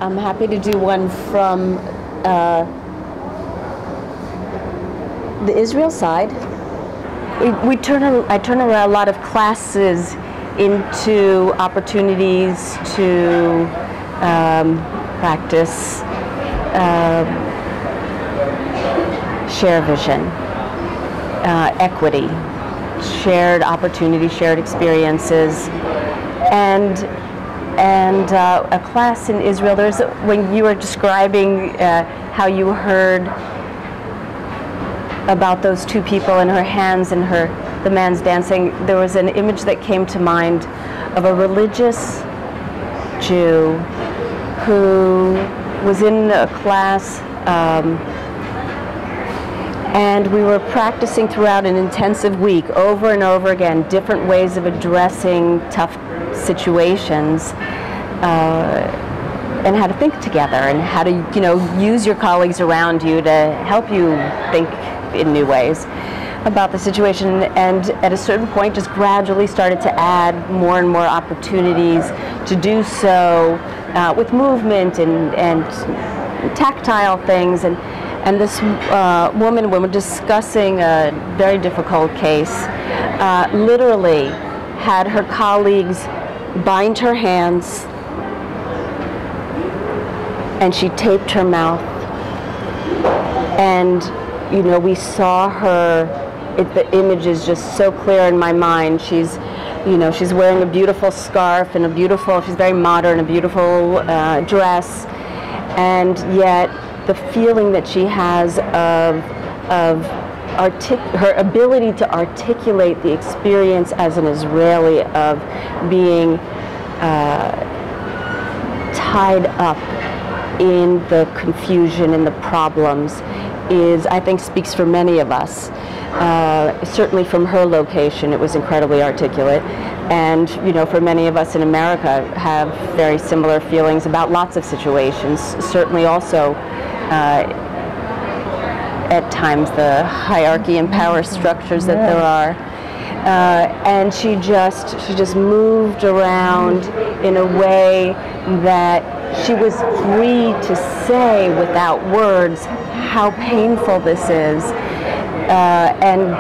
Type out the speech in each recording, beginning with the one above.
I'm happy to do one from the Israel side. I turn around a lot of classes into opportunities to practice share vision, equity, shared opportunity, shared experiences, and a class in Israel. When you were describing how you heard about those two people and her hands and the man's dancing, there was an image that came to mind of a religious Jew who was in a class, and we were practicing throughout an intensive week over and over again different ways of addressing tough situations, and how to think together, and how to use your colleagues around you to help you think in new ways about the situation. And at a certain point just gradually started to add more and more opportunities to do so with movement and tactile things. And this woman, when we're discussing a very difficult case, literally had her colleagues bind her hands, and she taped her mouth. And we saw her, the image is just so clear in my mind. She's wearing a beautiful scarf and she's very modern, a beautiful dress, and yet the feeling that she has of her ability to articulate the experience as an Israeli of being tied up in the confusion and the problems I think, speaks for many of us. Certainly from her location, it was incredibly articulate. And, for many of us in America have very similar feelings about lots of situations. Certainly also, at times, the hierarchy and power structures that there are. And she just moved around in a way that she was free to say without words how painful this is, and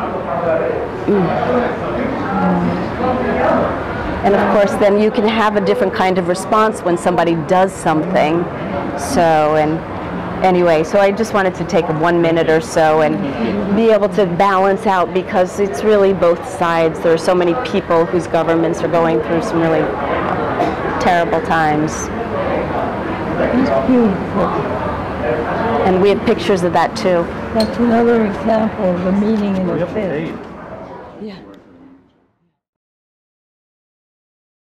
of course then you can have a different kind of response when somebody does something. So, and anyway, so I just wanted to take 1 minute or so and be able to balance out, because it's really both sides. There are so many people whose governments are going through some really terrible times. It's beautiful. And we have pictures of that too. That's another example of the meaning in the faith. Yeah.